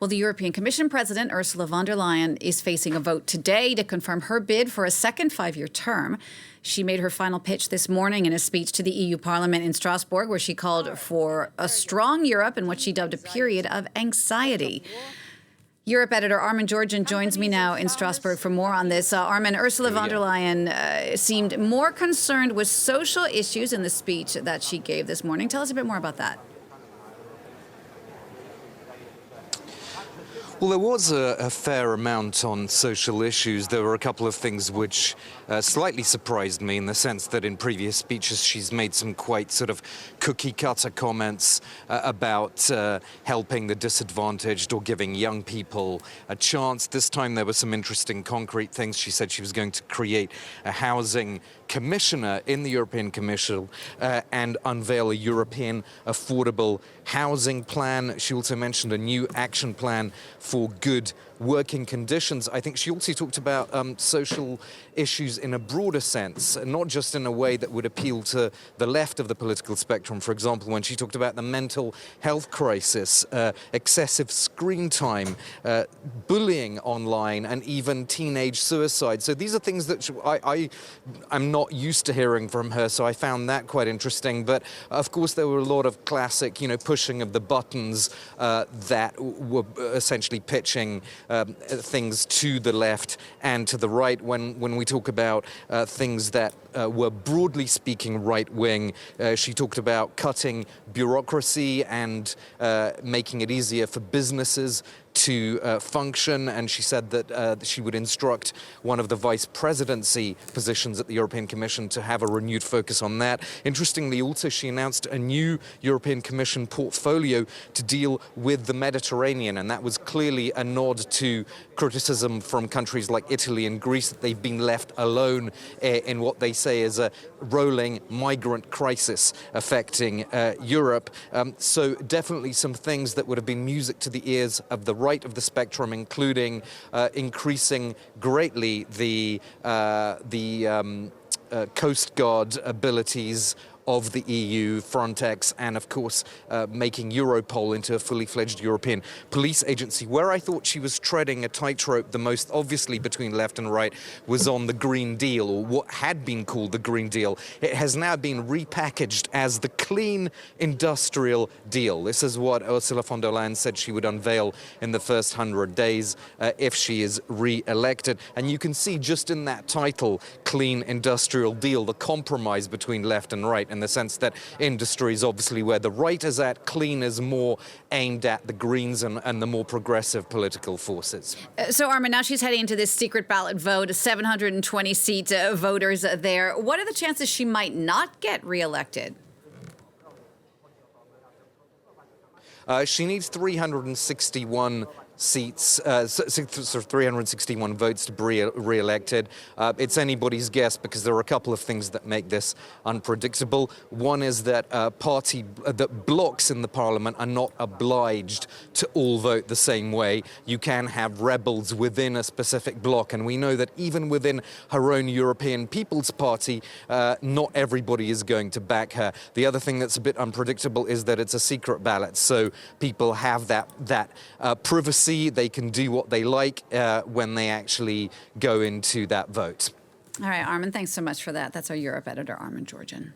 Well, the European Commission President, Ursula von der Leyen, is facing a vote today to confirm her bid for a second five-year term. She made her final pitch this morning in a speech to the EU Parliament in Strasbourg, where she called for a strong Europe in what she dubbed a period of anxiety. Europe editor Armen Gerogian joins me now in Strasbourg for more on this. Armen, Ursula von der Leyen seemed more concerned with social issues in the speech that she gave this morning. Tell us a bit more about that. Well, there was a fair amount on social issues. There were a couple of things which slightly surprised me, in the sense that in previous speeches she's made some quite sort of cookie-cutter comments about helping the disadvantaged or giving young people a chance. This time there were some interesting concrete things. She said she was going to create a housing commissioner in the European Commission and unveil a European affordable housing plan. She also mentioned a new action plan for good working conditions. I think she also talked about social issues in a broader sense, not just in a way that would appeal to the left of the political spectrum. For example, when she talked about the mental health crisis, excessive screen time, bullying online, and even teenage suicide. So these are things that I'm not used to hearing from her, so I found that quite interesting. But of course there were a lot of classic, pushing of the buttons that were essentially pitching things to the left and to the right. When we talk about things that were broadly speaking right-wing, she talked about cutting bureaucracy and making it easier for businesses to function, and she said that she would instruct one of the vice presidency positions at the European Commission to have a renewed focus on that. Interestingly, also, she announced a new European Commission portfolio to deal with the Mediterranean, and that was clearly a nod to criticism from countries like Italy and Greece that they've been left alone in what they say is a rolling migrant crisis affecting Europe. So definitely some things that would have been music to the ears of the right of the spectrum, including increasing greatly the Coast Guard abilities of the EU, Frontex, and of course making Europol into a fully fledged European police agency. Where I thought she was treading a tightrope the most obviously between left and right was on the Green Deal, or what had been called the Green Deal. It has now been repackaged as the Clean Industrial Deal. This is what Ursula von der Leyen said she would unveil in the first 100 days if she is re-elected. And you can see just in that title, Clean Industrial Deal, the compromise between left and right, in the sense that industry is obviously where the right is at, clean is more aimed at the Greens and the more progressive political forces. So, Armen, now she's heading into this secret ballot vote, 720-seat voters there. What are the chances she might not get re-elected? She needs 361 seats, 361 votes to be re-elected. It's anybody's guess, because there are a couple of things that make this unpredictable. One is that that blocks in the parliament are not obliged to all vote the same way. You can have rebels within a specific bloc, and we know that even within her own European People's Party, not everybody is going to back her. The other thing that's a bit unpredictable is that it's a secret ballot, so people have that privacy. They can do what they like when they actually go into that vote. All right, Armen, thanks so much for that. That's our Europe editor, Armen Gerogian.